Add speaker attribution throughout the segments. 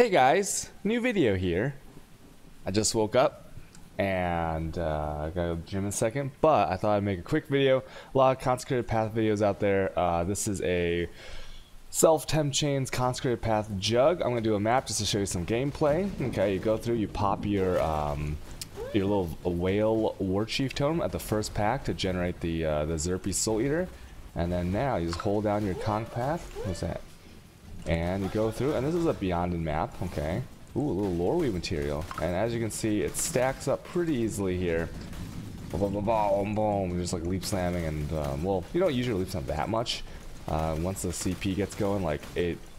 Speaker 1: Hey guys, new video here. I just woke up and I gotta go to the gym in a second, but I thought I'd make a quick video. A lot of Consecrated Path videos out there. This is a self-temp chains Consecrated Path Jugg. I'm gonna do a map just to show you some gameplay. Okay, you go through, you pop your little whale war chief totem at the first pack to generate the Zerpy Soul Eater, and then now you just hold down your conch path. What's that? And you go through, and this is a Beyonded map, okay. Ooh, a little lore weave material. And as you can see, it stacks up pretty easily here. Boom, boom, boom, boom. Just like leap slamming, and well, you don't usually leap slam that much. Once the CP gets going, like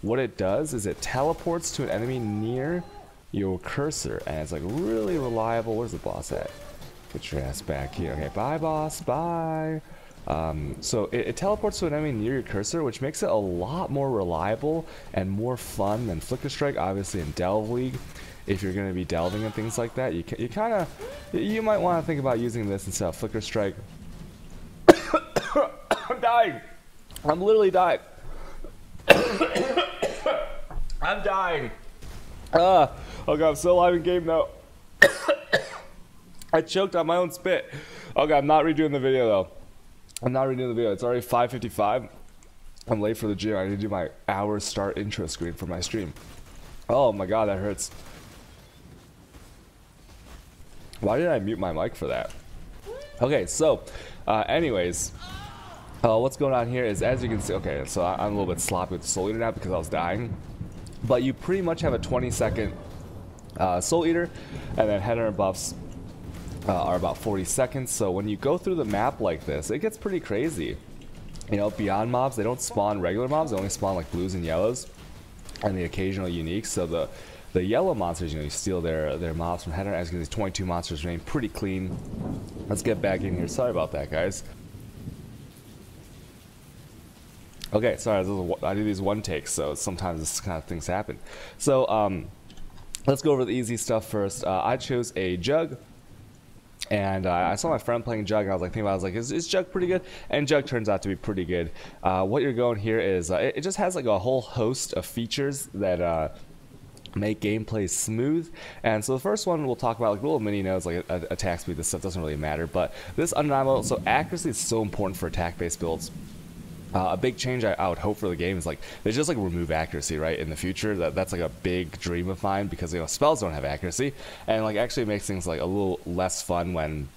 Speaker 1: what it does is it teleports to an enemy near your cursor, and it's like really reliable. Where's the boss at? Get your ass back here. Okay, bye boss, bye. So it teleports to an enemy near your cursor, which makes it a lot more reliable and more fun than Flicker Strike. Obviously in Delve League, if you're going to be delving and things like that, you might want to think about using this instead of Flicker Strike. I'm dying. I'm literally dying. I'm dying. Oh god, I'm still alive in game though. I choked on my own spit. Okay, I'm not redoing the video though. I'm not redoing the video. It's already 5:55. I'm late for the gym. I need to do my hour start intro screen for my stream. Oh my god, that hurts. Why did I mute my mic for that? Okay, so anyways, what's going on here is, as you can see, okay, so I'm a little bit sloppy with the Soul Eater now because I was dying. But you pretty much have a 20-second Soul Eater, and then header buffs are about 40 seconds. So when you go through the map like this, it gets pretty crazy. You know, beyond mobs, they don't spawn regular mobs, they only spawn like blues and yellows and the occasional uniques. So the yellow monsters, you know, you steal their mobs from header. As you can see, 22 monsters remain pretty clean. Let's get back in here. Sorry about that, guys. Okay, sorry, I do these one takes, so sometimes this kind of things happen. So let's go over the easy stuff first. I chose a Jugg. And I saw my friend playing Jugg, and I was like, is Jugg pretty good? And Jugg turns out to be pretty good. What you're going here is, it just has like a whole host of features that make gameplay smooth. And so the first one we'll talk about, like little mini nodes, like attack speed. This stuff doesn't really matter, but this undeniable. So accuracy is so important for attack-based builds. A big change I would hope for the game is like they just like remove accuracy, right, in the future. That's like a big dream of mine, because, you know, spells don't have accuracy, and like actually makes things like a little less fun when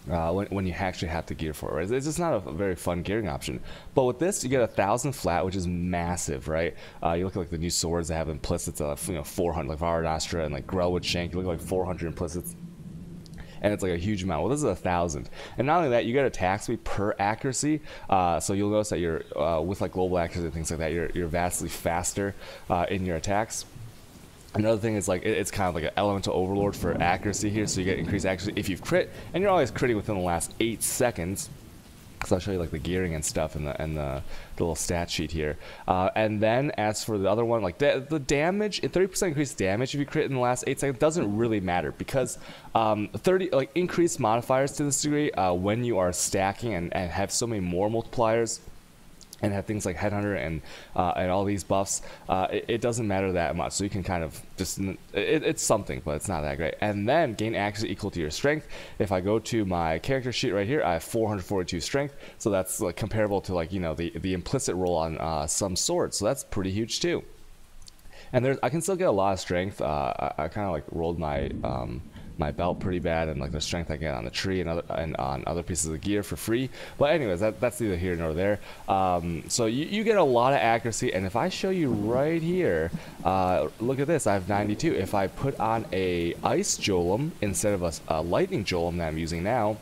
Speaker 1: you actually have to gear for it, right? It's just not a very fun gearing option. But with this, you get 1,000 flat, which is massive, right? You look at like the new swords that have implicits of 400, like Varadastra and like Grelwood Shank. You look at like 400 implicits. And it's like a huge amount. Well, this is 1,000, and not only that, you get attack speed per accuracy. So you'll notice that you're with like global accuracy and things like that, you're vastly faster in your attacks. Another thing is like it's kind of like an elemental overlord for accuracy here, so you get increased accuracy if you've crit, and you're always critting within the last 8 seconds. So I'll show you like the gearing and stuff in the little stat sheet here. And then as for the other one, like the damage, 30% increased damage if you crit in the last 8 seconds doesn't really matter, because 30 like increased modifiers to this degree when you are stacking and have so many more multipliers and have things like Headhunter and all these buffs, it doesn't matter that much. So you can kind of just, it's something, but it's not that great. And then gain accuracy equal to your strength. If I go to my character sheet right here, I have 442 strength. So that's like comparable to, like, you know, the implicit roll on some swords. So that's pretty huge too. And I can still get a lot of strength. I kind of like rolled my my belt pretty bad, and like the strength I get on the tree and on other pieces of gear for free. But anyways, that's neither here nor there. So you get a lot of accuracy, and if I show you right here, look at this, I have 92. If I put on a ice Golem instead of a lightning Golem that I'm using now,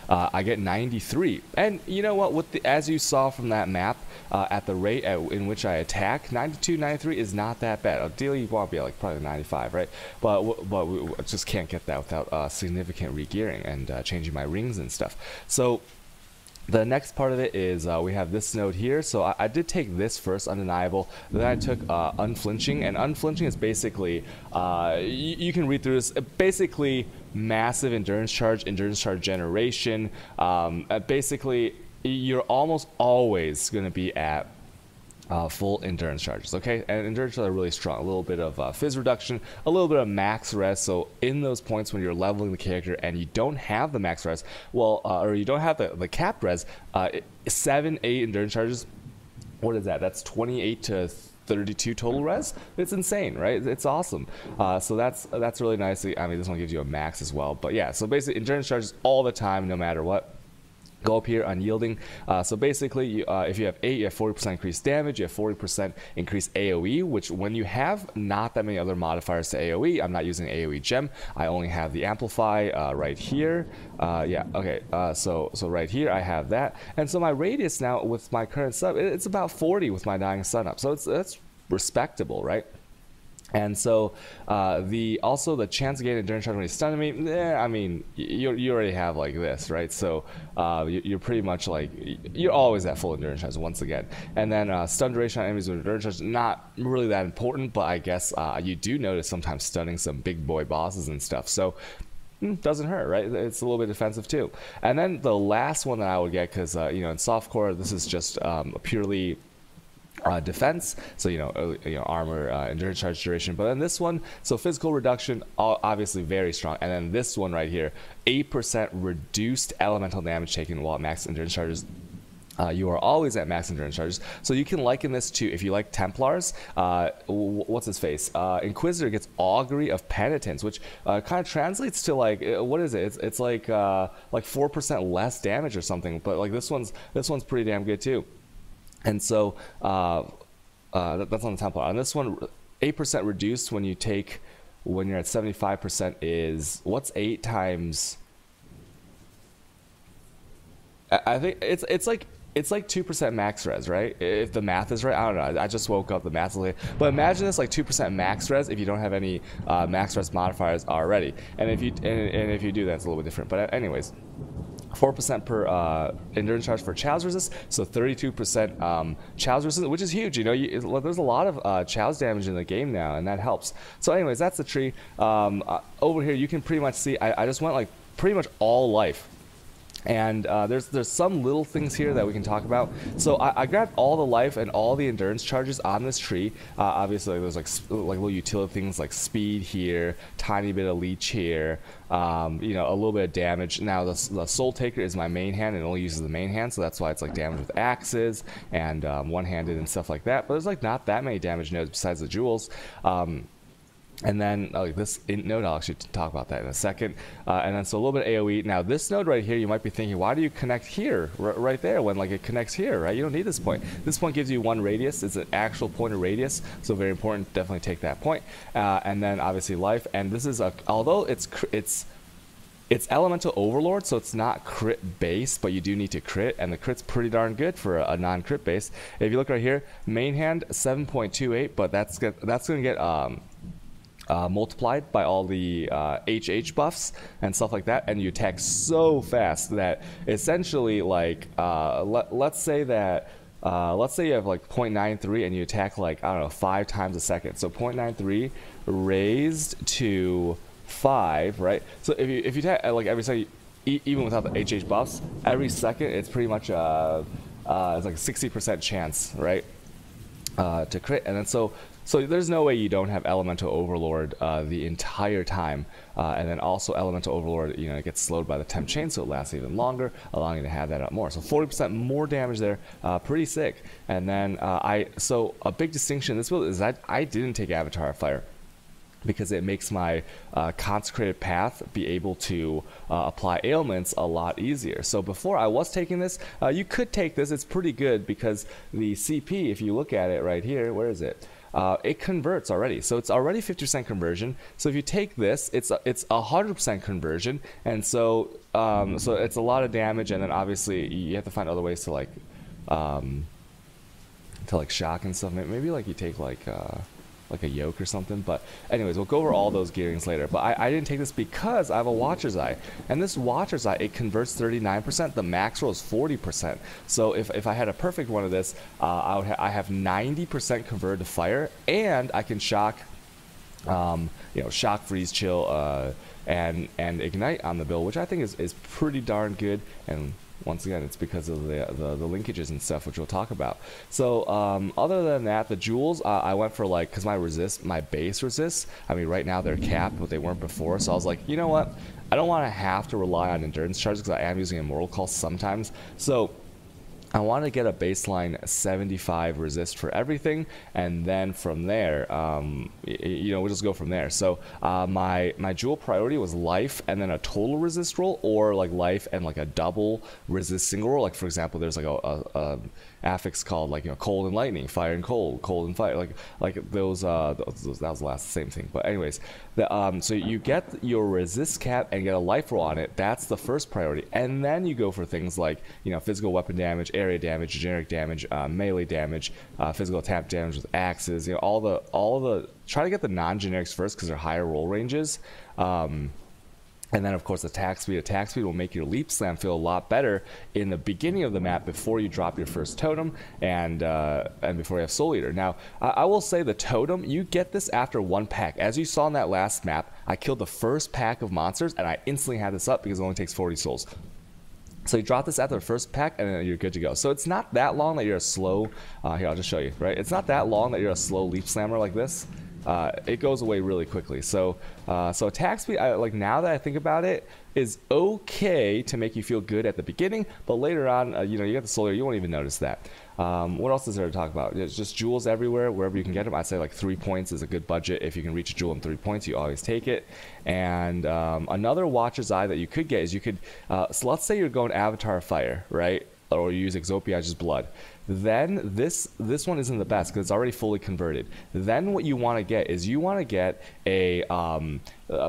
Speaker 1: I get 93. And you know what, as you saw from that map, at the rate in which I attack, 92, 93 is not that bad. Ideally you want to be at like probably 95, right? But we just can't get that without significant regearing and changing my rings and stuff. So the next part of it is we have this node here. So I did take this first, Undeniable. Then I took Unflinching, and Unflinching is basically, you can read through this, basically massive endurance charge generation. Basically, you're almost always going to be at full endurance charges. Okay, and endurance charges are really strong. A little bit of fizz reduction, a little bit of max res. So in those points when you're leveling the character and you don't have the max res, well, or you don't have the capped res, 7, 8 endurance charges. What is that? That's 28 to 32 total res. It's insane, right? It's awesome. So that's really nice. I mean, this one gives you a max as well. But yeah, so basically endurance charges all the time, no matter what. Go up here, unyielding. So basically, if you have 8, you have 40% increased damage, you have 40% increased AoE, which when you have not that many other modifiers to AoE, I'm not using AoE gem, I only have the amplify right here. Yeah, okay, so right here I have that. And so my radius now with my current sub, it's about 40 with my dying sun up. So that's respectable, right? And so also the chance of getting endurance charge when he's stunning me, I mean, you already have like this, right? So you're pretty much like, you're always at full endurance charge once again. And then stun duration on enemies with endurance charge, not really that important, but I guess you do notice sometimes stunning some big boy bosses and stuff. So doesn't hurt, right? It's a little bit defensive too. And then the last one that I would get, because you know, in softcore this is just purely defense, so armor, endurance charge duration. But then this one, so physical reduction, obviously very strong. And then this one right here, 8% reduced elemental damage taken while at max endurance charges. You are always at max endurance charges, so you can liken this to, if you like Templars, what's his face, Inquisitor gets Augury of Penitence, which kind of translates to like, what is it? It's like 4% less damage or something. But like this one's pretty damn good too. And so that's on the Temporal. On this one, 8% reduced when you're at 75% is, what's 8 times? I think it's like 2% max res, right? If the math is right, I don't know. I just woke up, the math's late. But imagine this like 2% max res if you don't have any max res modifiers already. And if you do, that's a little bit different. But anyways. 4% per endurance charge for Chow's resist, so 32% Chow's resist, which is huge. You know, there's a lot of Chow's damage in the game now, and that helps. So anyways, that's the tree. Over here, you can pretty much see, I just went like pretty much all life. And there's some little things here that we can talk about. So I grabbed all the life and all the endurance charges on this tree. Obviously, there's like little utility things like speed here, tiny bit of leech here, a little bit of damage. Now the Soul Taker is my main hand and it only uses the main hand, so that's why it's like damage with axes and one-handed and stuff like that. But there's like not that many damage nodes besides the jewels. And then this node, I'll actually talk about that in a second. And then so a little bit of AoE. Now this node right here, you might be thinking, why do you connect here, right there, when like it connects here, right? You don't need this point. This point gives you 1 radius. It's an actual point of radius, so very important. Definitely take that point. And then obviously life. And this is although it's Elemental Overlord, so it's not crit based, but you do need to crit, and the crit's pretty darn good for a non-crit base. If you look right here, main hand 7.28, but that's gonna get multiplied by all the HH buffs and stuff like that, and you attack so fast that essentially, like, let's say you have like 0.93 and you attack like, I don't know, 5 times a second. So 0.93 raised to 5, right? So if you attack like every second, even without the HH buffs, every second it's pretty much it's like a 60% chance, right, to crit. And then so there's no way you don't have Elemental Overlord the entire time. And then also Elemental Overlord, it gets slowed by the Temp Chain, so it lasts even longer, allowing you to have that up more. So 40% more damage there, pretty sick. And then so a big distinction in this build is that I didn't take Avatar of Fire, because it makes my consecrated path be able to apply ailments a lot easier. So before I was taking this, you could take this. It's pretty good because the CP, if you look at it right here, where is it? It converts already, so it's already 50% conversion. So if you take this, it's 100% conversion, and so it's a lot of damage. And then obviously you have to find other ways to like shock and stuff. Maybe like you take like a yoke or something. But anyways, we'll go over all those gearings later. But I didn't take this because I have a Watcher's Eye, and this Watcher's Eye, it converts 39%. The max roll is 40%. So if I had a perfect one of this, I have 90% converted to fire, and I can shock, shock, freeze, chill, and ignite on the build, which I think is pretty darn good. And Once again, it's because of the linkages and stuff, which we'll talk about. So other than that, the jewels, I went for like, because my base resists, I mean, right now they're capped, but they weren't before. So I was like, you know what? I don't want to have to rely on endurance charges because I am using Immortal Call sometimes. So I want to get a baseline 75 resist for everything, and then from there, we'll just go from there. So my jewel priority was life and then a total resist roll, or like life and like a double resist single roll. Like for example, there's like a affix called like cold and lightning, fire and cold, cold and fire, like those. That was the last same thing. But anyways, so you get your resist cap and get a life roll on it. That's the first priority, and then you go for things like physical weapon damage, area damage, generic damage, melee damage, physical attack damage with axes. All the try to get the non-generics first because they're higher roll ranges. And then, of course, attack speed. Attack speed will make your leap slam feel a lot better in the beginning of the map before you drop your first totem and before you have Soul Eater. Now, I will say the totem, you get this after one pack. As you saw in that last map, I killed the first pack of monsters, and I instantly had this up because it only takes 40 souls. So you drop this after the first pack, and then you're good to go. So it's not that long that you're a slow... here, I'll just show you, right? It's not that long that you're a slow leap slammer like this. It goes away really quickly. So attack speed, like now that I think about it, is okay to make you feel good at the beginning, but later on, you get the Soul Eater, you won't even notice that. What else is there to talk about? It's just jewels everywhere, wherever you can get them. I'd say like 3 points is a good budget. If you can reach a jewel in 3 points, you always take it. And another Watcher's Eye that you could get is so let's say you're going Avatar Fire, right? Or you use Exopiage's Blood. Then this one isn't the best because it's already fully converted. Then what you want to get is a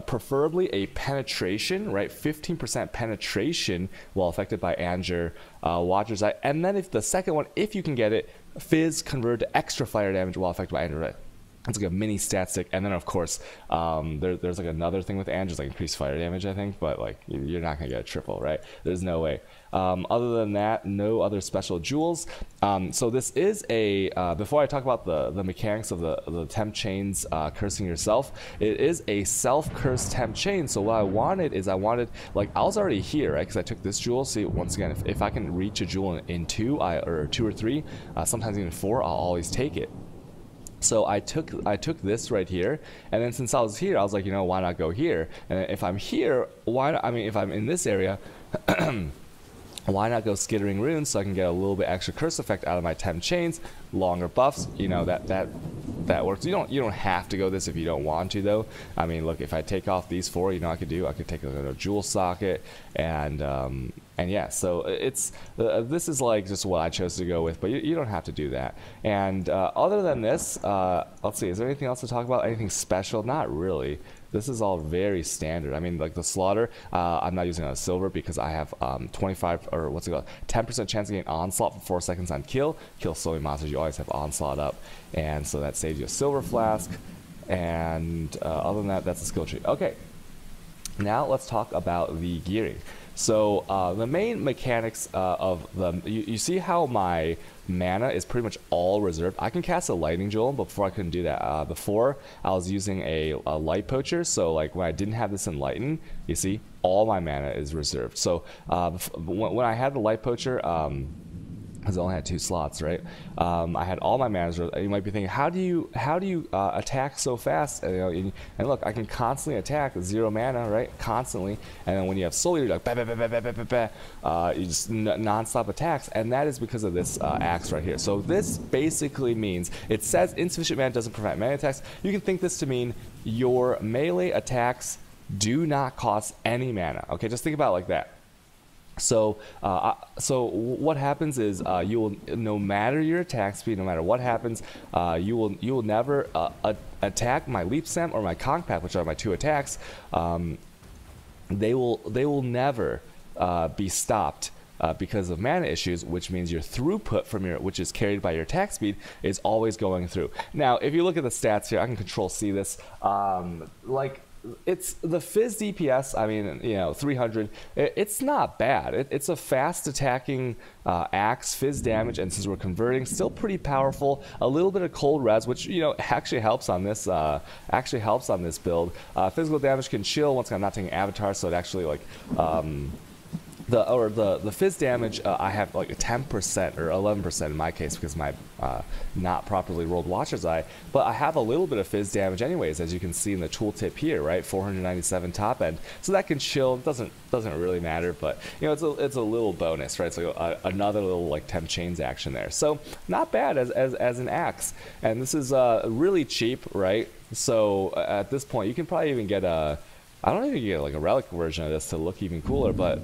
Speaker 1: preferably a penetration, right? 15% penetration while affected by Anger, Watcher's Eye, and then if the second one, if you can get it, Fizz convert to extra fire damage while affected by Anger. Right? It's like a mini stat stick, and then of course there's like another thing with Anger, like increased fire damage, I think, but like you're not gonna get a triple, right? There's no way. Other than that, no other special jewels. So this is a before I talk about the mechanics of the temp chains cursing yourself, it is a self-cursed temp chain. So what I wanted like I was already here, right? Because I took this jewel. See, once again, if I can reach a jewel in 2 or 2 or 3, sometimes even 4, I'll always take it. So I took this right here, and then since I was here, I was like, why not go here? And if I'm here, why not, if I'm in this area, why not go Skittering Runes so I can get a little bit extra curse effect out of my temp chains, longer buffs, that works. You don't have to go this if you don't want to though. Look, if I take off these 4, I could take a jewel socket and yeah, so it's this is like just what I chose to go with, but you don't have to do that. And other than this, let's see, is there anything else to talk about? Anything special? Not really. This is all very standard. Like the slaughter, I'm not using a silver because I have 25 or 10% chance of getting onslaught for 4 seconds on kill slowing monsters. You always have onslaught up, and so that saves you a silver flask. And other than that, that's a skill tree. Okay, now let's talk about the gearing. So the main mechanics of you see how my mana is pretty much all reserved. I can cast a lightning jewel, but before I couldn't do that. Before I was using a light poacher, so like when I didn't have this in lighten, you see all my mana is reserved. So when I had the light poacher, because I only had 2 slots, right? I had all my mana reserved. You might be thinking, how do you attack so fast? And look, I can constantly attack 0 mana, right? Constantly. And then when you have Soul Eater, you're like, bah, bah, bah, bah, bah, bah, bah, bah. You just non-stop attacks, and that is because of this axe right here. So this basically means, it says insufficient mana doesn't prevent melee attacks. You can think this to mean your melee attacks do not cost any mana. Okay, just think about it like that. So what happens is you will, no matter your attack speed, no matter what happens, you will never attack my leap slam or my conk path, which are my 2 attacks. They will never be stopped because of mana issues, which means your throughput which is carried by your attack speed, is always going through. Now, if you look at the stats here, I can Control C this. It's the Fizz DPS, 300. It's not bad. It's a fast attacking axe, Fizz damage, and since we're converting, still pretty powerful. A little bit of cold res, which actually helps on this. Build. Physical damage can chill once I'm not taking Avatar, so it actually the fizz damage, I have like a 10% or 11% in my case because my not properly rolled Watcher's Eye, but I have a little bit of fizz damage anyways, as you can see in the tooltip here, right? 497 top end, so that can chill. It doesn't really matter, but you know, it's a little bonus, right? It's like another little like temp chains action there, so not bad as an axe. And this is really cheap, right? So at this point, you can probably even get I don't even get like a relic version of this to look even cooler, but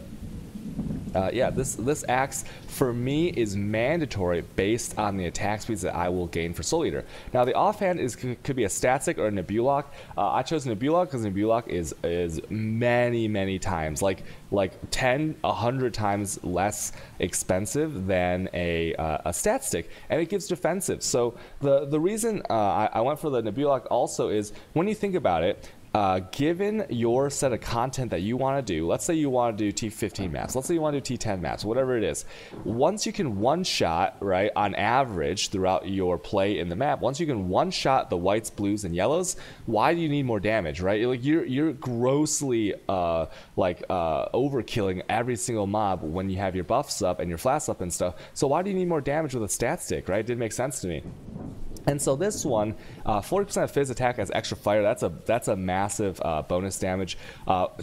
Speaker 1: yeah, this axe for me is mandatory based on the attack speeds that I will gain for Soul Eater. Now the offhand could be a static or a Nebulok. I chose Nebulok because Nebulok is many times like 10, 100 times less expensive than a stat stick, and it gives defensive. So the reason I went for the Nebulok also is when you think about it. Given your set of content that you want to do, let's say you want to do T15 maps, let's say you want to do T10 maps, whatever it is, once you can one-shot, right, on average throughout your play in the map, once you can one-shot the whites, blues, and yellows, why do you need more damage, right? Like you're grossly overkilling every single mob when you have your buffs up and your flasks up and stuff, so why do you need more damage with a stat stick, right? It didn't make sense to me. And so this one, 40% of fizz attack as extra fire. That's a massive bonus damage.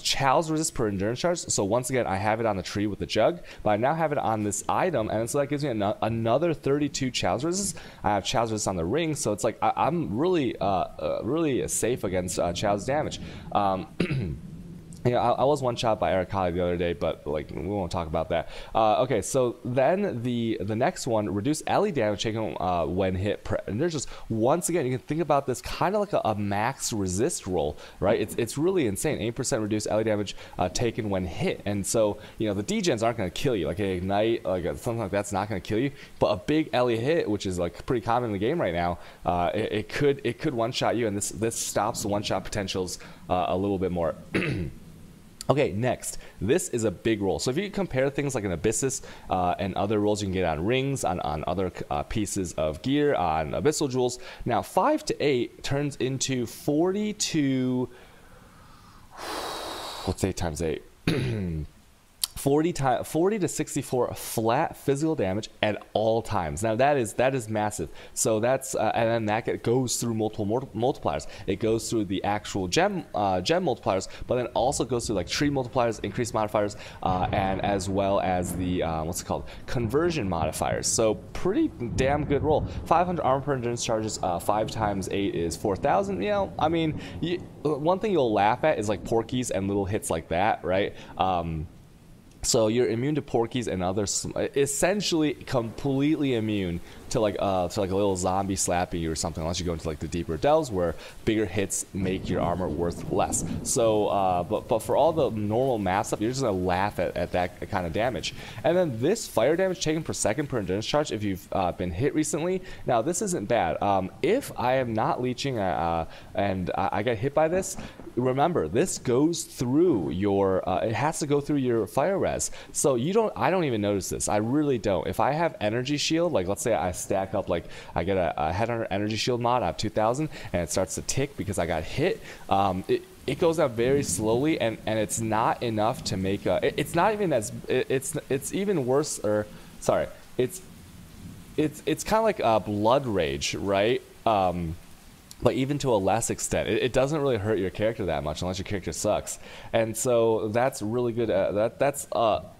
Speaker 1: Chow's resist per endurance charge. So once again, I have it on the tree with the Jugg, but I now have it on this item, and so that gives me another 32 Chow's resist. I have Chow's resist on the ring, so it's like I'm really safe against Chow's damage. Yeah, I was one shot by Aracali the other day, but like we won't talk about that. Okay, so then the next one, reduce ally damage taken when hit. And there's just once again you can think about this kind of like a max resist roll, right? It's really insane. 8% reduced ally damage taken when hit, and so you know the degens aren't going to kill you. Like a ignite, like something like that's not going to kill you, but a big ally hit, which is like pretty common in the game right now, it could one shot you, and this stops the one shot potentials a little bit more. Okay, next, this is a big roll. So if you compare things like an Abyssus and other rolls you can get on rings, on other pieces of gear, on Abyssal Jewels, now 5 to 8 turns into 40 to, what's 8 times 8? 40 to 64 flat physical damage at all times. Now that is massive. So that's and then that goes through multiple multipliers. It goes through the actual gem multipliers, but then also goes through like tree multipliers, increased modifiers, and as well as the what's it called, conversion modifiers. So pretty damn good roll. 500 armor per endurance charges. 5 times 8 is 4,000. You know, I mean, one thing you'll laugh at is like Porkies and little hits like that, right? So you're immune to Porkies and others, essentially completely immune to like a little zombie slapping you or something, unless you go into like the deeper delves where bigger hits make your armor worth less. So but for all the normal math stuff, you're just gonna laugh at that kind of damage. And then this fire damage taken per second per endurance charge if you've been hit recently. Now this isn't bad. If I am not leeching and I get hit by this, remember this goes through your it has to go through your fire res. So I don't even notice this. I really don't. If I have energy shield, like let's say I stack up, like I get a headhunter energy shield mod, I have 2000 and it starts to tick because I got hit, it goes out very slowly, and it's not enough to make it's not even as it's even worse, or sorry, it's kind of like a blood rage, right? But even to a less extent, it doesn't really hurt your character that much unless your character sucks. And so that's really good. That's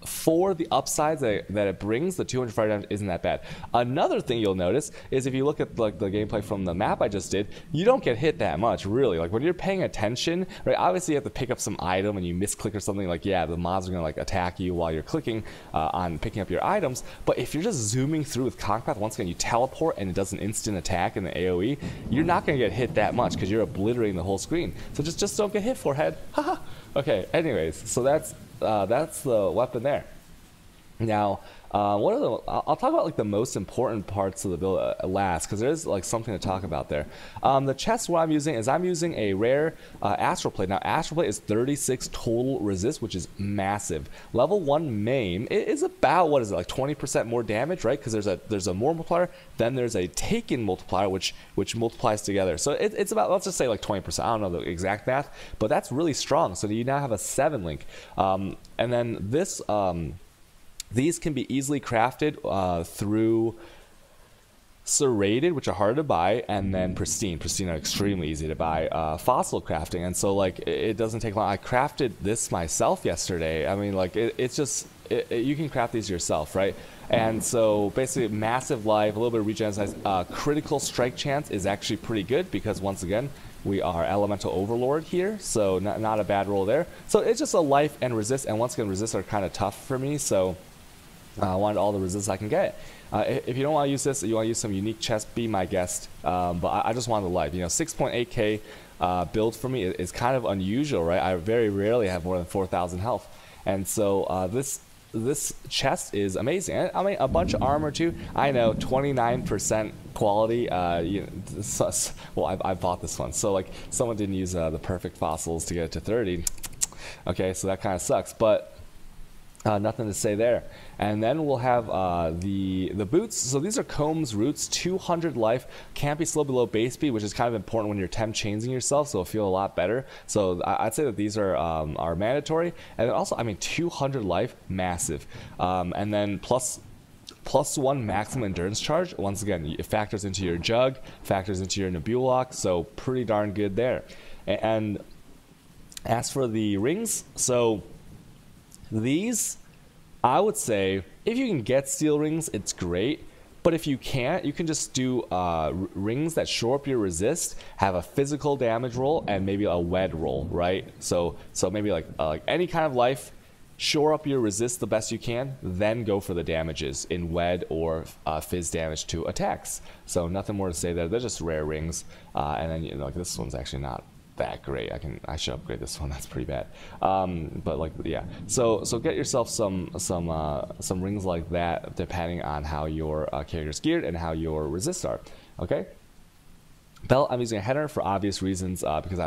Speaker 1: for the upsides that it brings, the 200 fire damage isn't that bad. Another thing you'll notice is if you look at like the gameplay from the map I just did, you don't get hit that much, really. Like when you're paying attention, right? Obviously you have to pick up some item and you misclick or something, like yeah, the mobs are gonna like attack you while you're clicking on picking up your items. But if you're just zooming through with Conquest, once again you teleport and it does an instant attack in the AoE, you're not gonna get hit that much because you're obliterating the whole screen. So just don't get hit, forehead. Haha. Okay, anyways, so that's the weapon there. Now, what are the? I'll talk about like the most important parts of the build last, because there's like something to talk about there. The chest, what I'm using is I'm using a rare astral plate. Now, astral plate is 36 total resist, which is massive. Level 1 maim is about, what is it, like 20% more damage, right? Because there's a more multiplier, then there's a taken multiplier, which multiplies together. So it's about, let's just say like 20%. I don't know the exact math, but that's really strong. So you now have a 7 link, and then this. These can be easily crafted through serrated, which are hard to buy, and then pristine. Pristine are extremely easy to buy. Fossil crafting, and so like it doesn't take long. I crafted this myself yesterday. I mean, like it's just you can craft these yourself, right? And so basically, massive life, a little bit of regen size, critical strike chance is actually pretty good because once again, we are elemental overlord here, so not a bad roll there. So it's just a life and resist, and once again, resist are kind of tough for me, so. I wanted all the resist I can get. If you don't want to use this, you want to use some unique chest, be my guest. But I just wanted the life. 6.8k build for me is kind of unusual, right? I very rarely have more than 4,000 health, and so this chest is amazing. I mean, a bunch of armor too. I know, 29% quality. Well, I bought this one, so like someone didn't use the perfect fossils to get it to 30. Okay, so that kind of sucks, but. Nothing to say there. And then we'll have the boots. So these are Combs Roots, 200 life, can't be slow below base speed, which is kind of important when you're temp chaining yourself, so it'll feel a lot better. So I'd say that these are mandatory. And then also, I mean, 200 life, massive. And then plus 1 maximum endurance charge. Once again, it factors into your Jugg, factors into your Nebulok, so pretty darn good there. And as for the rings, so these, I would say, if you can get steel rings, it's great. But if you can't, you can just do rings that shore up your resist, have a physical damage roll, and maybe a wed roll, right? So maybe like any kind of life, shore up your resist the best you can, then go for the damages in wed or fizz damage to attacks. So nothing more to say there. They're just rare rings, and then like this one's actually not that great. I should upgrade this one. That's pretty bad. But like, yeah. So get yourself some rings like that, depending on how your character's geared and how your resists are. Okay. Belt, I'm using a header for obvious reasons, because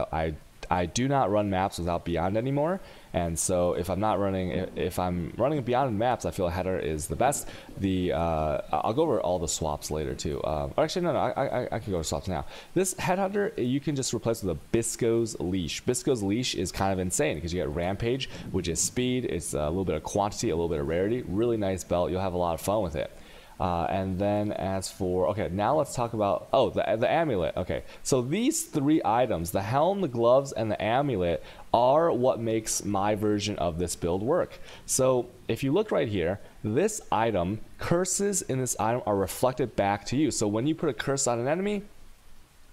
Speaker 1: I do not run maps without Beyond anymore, and so if I'm running Beyond maps, I feel a header is the best. I'll go over all the swaps later too. Actually, no, I can go over swaps now. This headhunter you can just replace with a Bisco's leash. Bisco's leash is kind of insane because you get Rampage, which is speed. It's a little bit of quantity, a little bit of rarity. Really nice belt. You'll have a lot of fun with it. And then as for, okay, now let's talk about, the amulet. Okay, so these 3 items, the helm, the gloves, and the amulet, are what makes my version of this build work. So if you look right here, this item, curses in this item are reflected back to you. So when you put a curse on an enemy,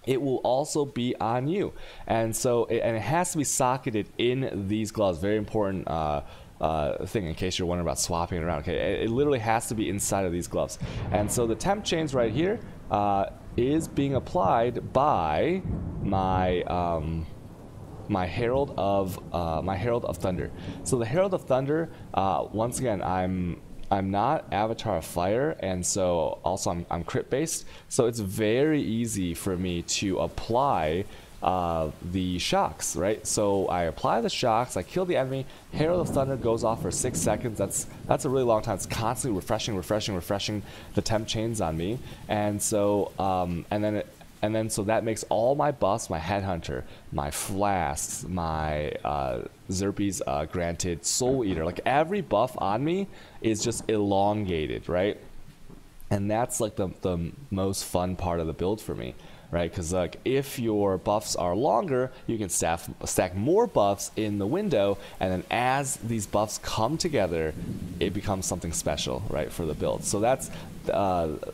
Speaker 1: it will also be on you. And so it has to be socketed in these gloves. Very important thing in case you're wondering about swapping it around. Okay, it literally has to be inside of these gloves. And so the temp chains right here is being applied by my my Herald of Thunder. So the Herald of Thunder, once again, I'm not Avatar of Fire, and so also I'm crit based, so it's very easy for me to apply the shocks, right? So I apply the shocks, I kill the enemy, Herald of Thunder goes off for 6 seconds. That's a really long time. It's constantly refreshing the temp chains on me, and so and then so that makes all my buffs, my Headhunter, my Flasks, my Zerpies granted Soul Eater, like every buff on me is just elongated, right? And that's like the most fun part of the build for me, right? Because like if your buffs are longer, you can stack more buffs in the window, and then as these buffs come together, it becomes something special, right, for the build. So that's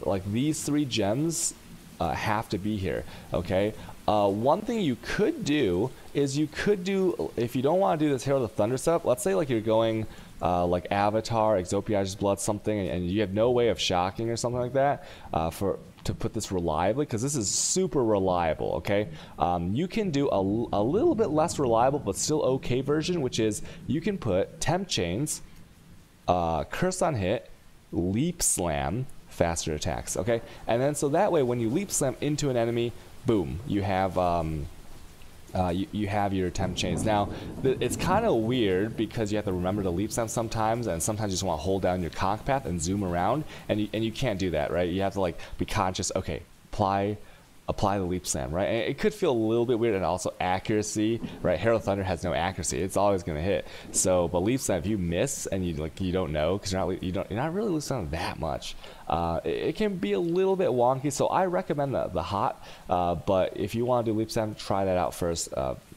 Speaker 1: like these 3 gems have to be here, okay? One thing you could do is if you don't want to do this Herald of Thunder setup, let's say like you're going like Avatar, Exopiage's Blood, something, and you have no way of shocking or something like that to put this reliably, because this is super reliable, okay? You can do a little bit less reliable but still okay version, which is you can put temp chains curse on hit, leap slam, faster attacks. Okay, and then so that way when you leap slam into an enemy, boom, you have you have your temp chains. Now, it's kind of weird because you have to remember to leap slam sometimes, and sometimes you just want to hold down your conk path and zoom around, and you can't do that, right? You have to like be conscious. Okay, apply the leap slam, right? And it could feel a little bit weird, and also accuracy, right? Herald Thunder has no accuracy; it's always going to hit. So, but leap slam, if you miss and you don't know because you're not really leap slam that much, it can be a little bit wonky. So I recommend the hot, but if you want to do leap slam, try that out first.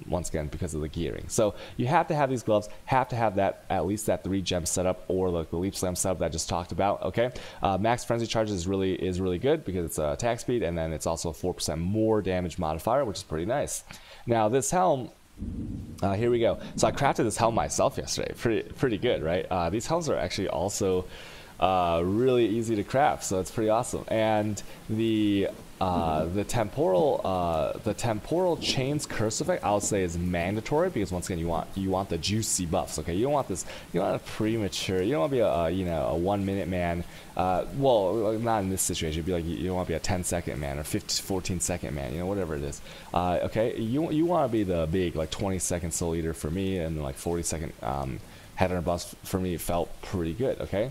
Speaker 1: Once again, because of the gearing. So you have to have these gloves, have to have that at least that 3 gem setup, or like the leap slam setup that I just talked about. Okay, max frenzy charge is really good because it's attack speed, and then it's also a 4% more damage modifier, which is pretty nice. Now this helm, here we go. So I crafted this helm myself yesterday. Pretty good, right? These helms are actually also really easy to craft, so it's pretty awesome. And the temporal chains curse effect, I would say, is mandatory because once again you want the juicy buffs. Okay, you don't want this. You don't want a premature. You don't want to be a 1 minute man. Well, not in this situation. It'd be like you don't want to be a 10-second man or 14-second man. Whatever it is. Okay, you want to be the big like 20-second soul eater for me, and like 40-second headhunter buffs for me felt pretty good. Okay.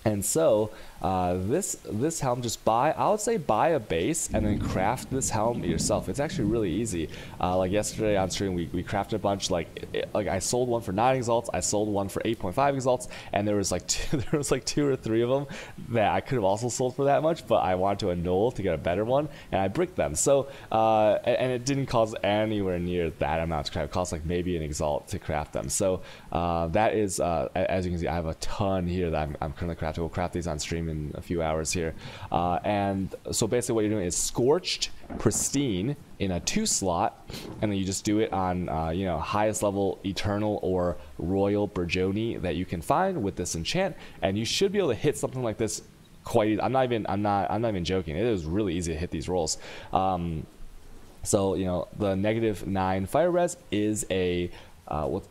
Speaker 1: And so this helm, I would say buy a base and then craft this helm yourself. It's actually really easy. Like yesterday on stream, we crafted a bunch. Like I sold one for 9 exalts, I sold one for 8.5 exalts, and there was like 2 or 3 of them that I could have also sold for that much, but I wanted to annul to get a better one, and I bricked them. So and it didn't cost anywhere near that amount to craft. It cost like maybe an exalt to craft them. So that is as you can see, I have a ton here that I'm currently crafting. We'll craft these on stream in a few hours here. And so basically what you're doing is Scorched Pristine in a 2 slot, and then you just do it on highest level Eternal or Royal Burjoni that you can find with this enchant, and you should be able to hit something like this quite easy. I'm not even joking. It is really easy to hit these rolls. So the -9 fire res is a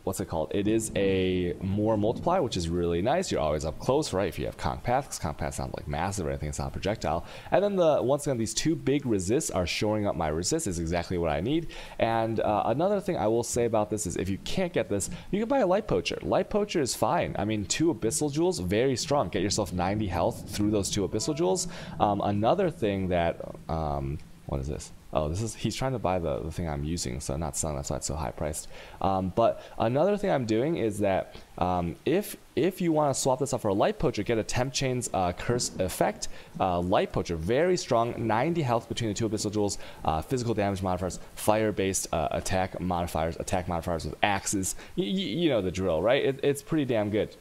Speaker 1: what's it called? It is a more multiplier, which is really nice. You're always up close, right? If you have conk path, because conk path's not like massive or anything, it's not a projectile. And then once again, these 2 big resists are shoring up my resist, is exactly what I need. And another thing I will say about this is if you can't get this, you can buy a light poacher. Light poacher is fine. I mean, 2 abyssal jewels, very strong. Get yourself 90 health through those 2 abyssal jewels. Another thing that what is this? Oh, he's trying to buy the thing I'm using, so not selling. That's why it's so high priced. But another thing I'm doing is that if you want to swap this out for a light poacher, get a temp chains curse effect. Light poacher, very strong, 90 health between the 2 abyssal jewels, physical damage modifiers, fire based attack modifiers with axes. You know the drill, right? It's pretty damn good.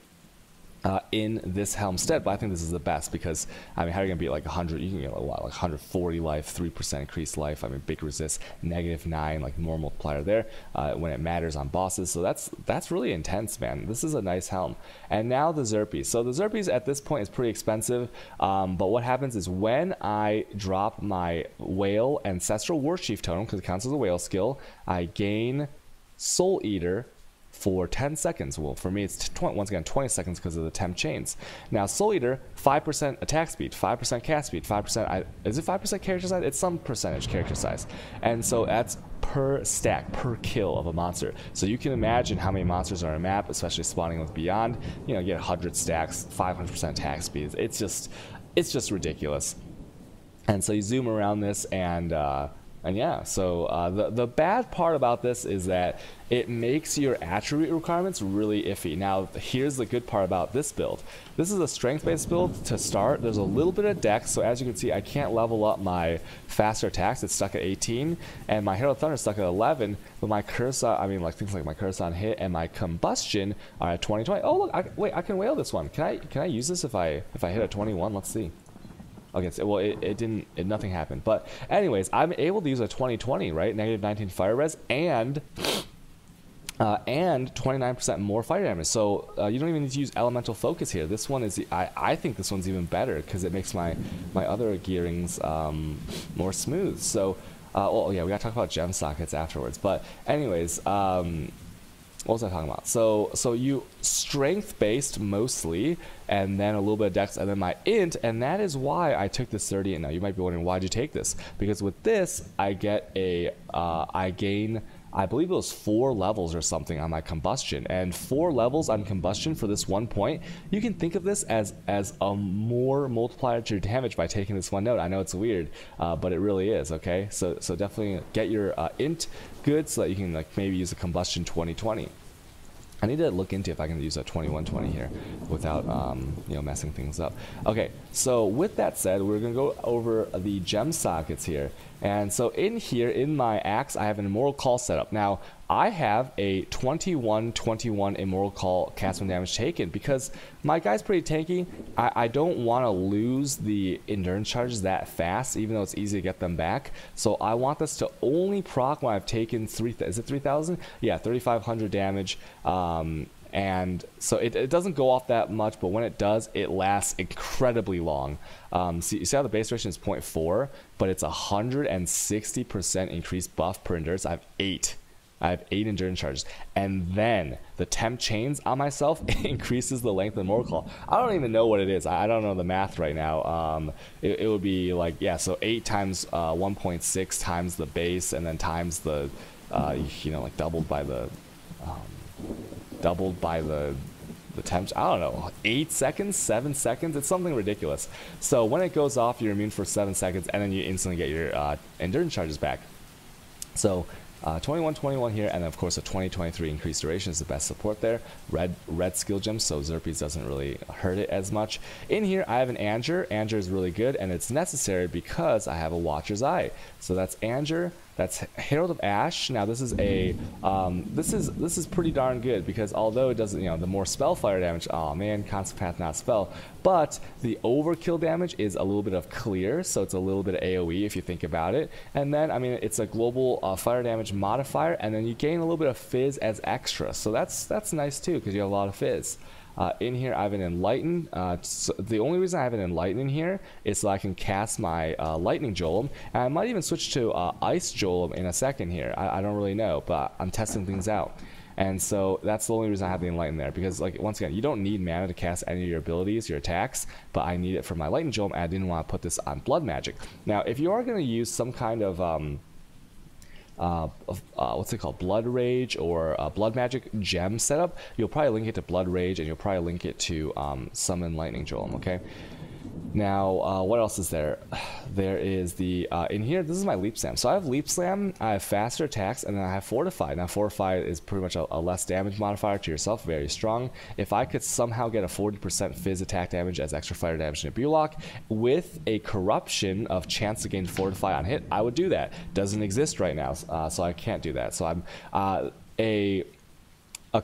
Speaker 1: In this Helmstead, but I think this is the best because, I mean, how are you going to beat like 100? You can get like 140 life, 3% increased life. I mean, big resist, -9, like more multiplier there when it matters on bosses. So that's really intense, man. This is a nice helm. And now the Xerpes. So the Xerpes at this point is pretty expensive, but what happens is when I drop my Whale Ancestral Warchief Totem, because it counts as a whale skill, I gain Soul Eater for 10 seconds. Well, for me, it's once again 20 seconds because of the temp chains. Now, Soul Eater, 5% attack speed, 5% cast speed, 5%. Is it 5% character size? It's some percentage character size, and so that's per stack, per kill of a monster. So you can imagine how many monsters are on a map, especially spawning with Beyond. You get 100 stacks, 500% attack speed. It's just ridiculous. And so you zoom around this, and yeah, so the bad part about this is that it makes your attribute requirements really iffy. Now, here's the good part about this build. This is a strength-based build to start. There's a little bit of dex, so as you can see, I can't level up my faster attacks. It's stuck at 18, and my Herald Thunder is stuck at 11, but my curse, I mean, like things like my curse on hit and my combustion are at 20. Oh, look, wait, I can whale this one. Can I use this if I hit a 21? Let's see. Okay, so, well, nothing happened. But anyways, I'm able to use a 20/20, right? -19 fire res and 29% more fire damage. So you don't even need to use elemental focus here. This one is, I think this one's even better because it makes my other gearings more smooth. So, well, yeah, we gotta talk about gem sockets afterwards. But anyways, what was I talking about? So you strength based mostly, and then a little bit of dex, and then my int, and that is why I took this 30. And now you might be wondering, why'd you take this? Because with this, I get I gain, I believe it was 4 levels or something on my combustion, and 4 levels on combustion for this 1 point. You can think of this as a more multiplier to your damage by taking this 1 note. I know it's weird, but it really is. Okay, so definitely get your int good so that you can like maybe use a combustion 2020. I need to look into if I can use a 2120 here without you know, messing things up. Okay, so with that said, we're gonna go over the gem sockets here. And so in here, in my axe, I have an Immortal Call setup. Now, I have a 21-21 Immortal Call cast when damage taken because my guy's pretty tanky. I don't want to lose the endurance charges that fast, even though it's easy to get them back. So I want this to only proc when I've taken 3,000? Yeah, 3,500 damage. And so it doesn't go off that much, but when it does, it lasts incredibly long. So you see how the base duration is 0.4, but it's 160% increased buff per endurance. I have 8 endurance charges, and then the temp chains on myself increases the length of the Immortal Call. I don't even know what it is. I don't know the math right now. It would be like, yeah, so 8 times 1.6 times the base, and then times the you know, like doubled by the temp. I don't know, 8 seconds, 7 seconds. It's something ridiculous. So when it goes off, you're immune for 7 seconds, and then you instantly get your endurance charges back. So 21-21 here, and of course a 20-23 increased duration is the best support there. Red skill gem, so Xerpes doesn't really hurt it as much. In here I have an Anger. Anger is really good, and it's necessary because I have a Watcher's Eye. So that's Anger. That's Herald of Ash. Now this is a this is pretty darn good because although it doesn't, you know, the more spell fire damage, oh man, Consecrated not spell, but the overkill damage is a little bit of clear, so it's a little bit of AoE if you think about it. And then I mean it's a global fire damage modifier, and then you gain a little bit of fizz as extra, so that's nice too because you have a lot of fizz. In here I have an Enlighten. So the only reason I have an Enlighten in here is so I can cast my Lightning Golem, and I might even switch to Ice Golem in a second here. I don't really know, but I'm testing things out. And so that's the only reason I have the Enlighten there, because like once again, you don't need mana to cast any of your abilities, your attacks, but I need it for my Lightning Golem, and I didn't want to put this on Blood Magic. Now if you are going to use some kind of what's it called, Blood Rage or Blood Magic gem setup, you'll probably link it to Blood Rage, and you'll probably link it to Summon Lightning Golem. Okay, now what else is there? There is the in here, this is my Leap Slam. So I have Leap Slam, I have faster attacks, and then I have Fortify. Now Fortify is pretty much a less damage modifier to yourself, very strong. If I could somehow get a 40% fizz attack damage as extra fire damage in a Bulock with a corruption of chance to gain Fortify on hit, I would do that. Doesn't exist right now, so I can't do that. So I'm a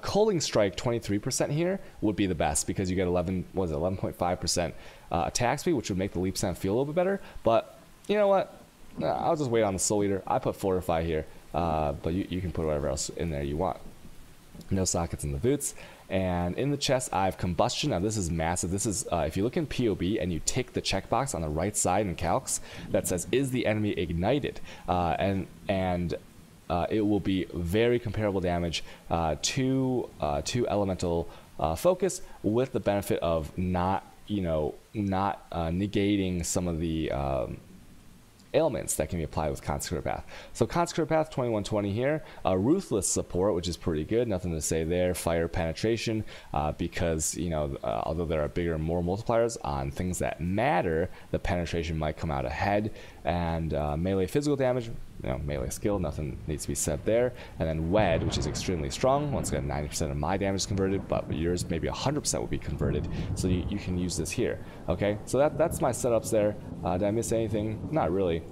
Speaker 1: Culling Strike 23% here would be the best because you get 11.5% attack speed, which would make the Leap Slam feel a little bit better. But you know what? I'll just wait on the Soul Eater. I put Fortify here, but you can put whatever else in there you want. No sockets in the boots. And in the chest, I have Combustion. Now this is massive. This is if you look in POB and you tick the checkbox on the right side in Calcs that says, "Is the enemy ignited?" and it will be very comparable damage to elemental focus, with the benefit of not negating some of the ailments that can be applied with Consecrated Path. So Consecrated Path 2120 here, Ruthless support, which is pretty good, nothing to say there. Fire penetration, because although there are bigger, more multipliers on things that matter, the penetration might come out ahead. And melee physical damage, melee skill, nothing needs to be said there. And then Wed, which is extremely strong. Once again, 90% of my damage is converted, but yours maybe 100% will be converted. So you can use this here. Okay, so that's my setups there. Did I miss anything? Not really.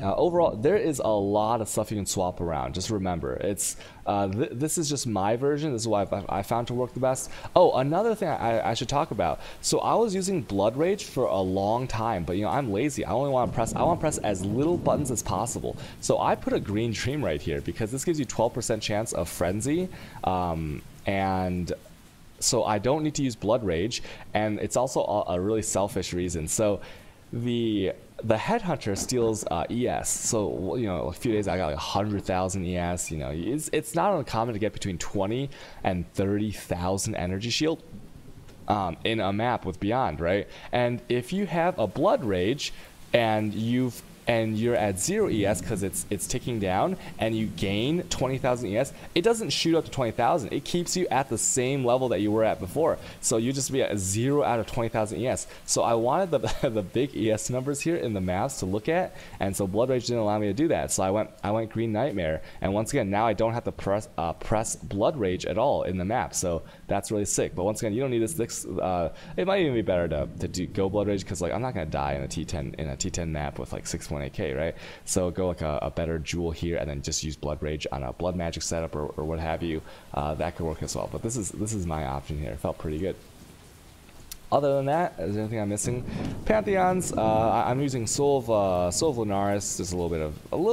Speaker 1: Overall, there is a lot of stuff you can swap around. Just remember, it's this is just my version. This is what I found to work the best. Oh, another thing I should talk about. So I was using Blood Rage for a long time, but I'm lazy. I want to press as little buttons as possible. So I put a Green Dream right here because this gives you 12% chance of Frenzy, and so I don't need to use Blood Rage, and it's also a really selfish reason. So the headhunter steals ES. So you know, a few days I got like 100,000 ES. You know, it's not uncommon to get between 20 and 30,000 energy shield in a map with Beyond, right? And if you have a Blood Rage and you're at 0 ES because it's ticking down, and you gain 20,000 ES, it doesn't shoot up to 20,000. It keeps you at the same level that you were at before. So you just be at 0 out of 20,000 ES. So I wanted the the big ES numbers here in the maps to look at, and so Blood Rage didn't allow me to do that. So I went Green Nightmare, and once again now I don't have to press Blood Rage at all in the map. So that's really sick. But once again, you don't need this. It might even be better to go Blood Rage, because like I'm not gonna die in a T10 map with like 6.8k, right? So go like a better Jewel here, and then just use Blood Rage on a Blood Magic setup or what have you. That could work as well. But this is my option here. It felt pretty good. Other than that, is there anything I'm missing? Pantheons. I'm using Soul of Lunaris. Just a little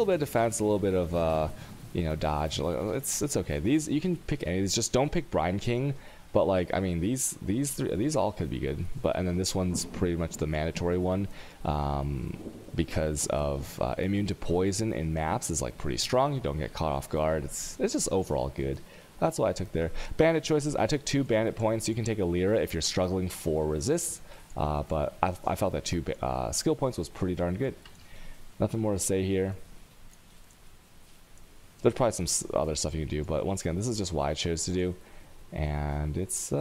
Speaker 1: bit of defense, a little bit of you know, dodge. It's okay. These you can pick any of these. Just don't pick Brine King. But like, I mean, these all could be good. But and then this one's pretty much the mandatory one, because of immune to poison in maps is like pretty strong. You don't get caught off guard. It's just overall good. That's what I took there. Bandit choices. I took 2 bandit points. You can take a Lyra if you're struggling for resists. But I felt that 2 skill points was pretty darn good. Nothing more to say here. There's probably some other stuff you can do, but once again, this is just why I chose to do. And it's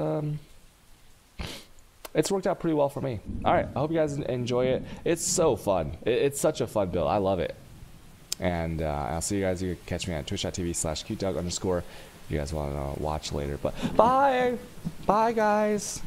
Speaker 1: worked out pretty well for me. Alright, I hope you guys enjoy it. It's so fun. It's such a fun build. I love it. And I'll see you guys. You can catch me at twitch.tv/cutedog_. If you guys want to watch later. But bye! Bye, guys!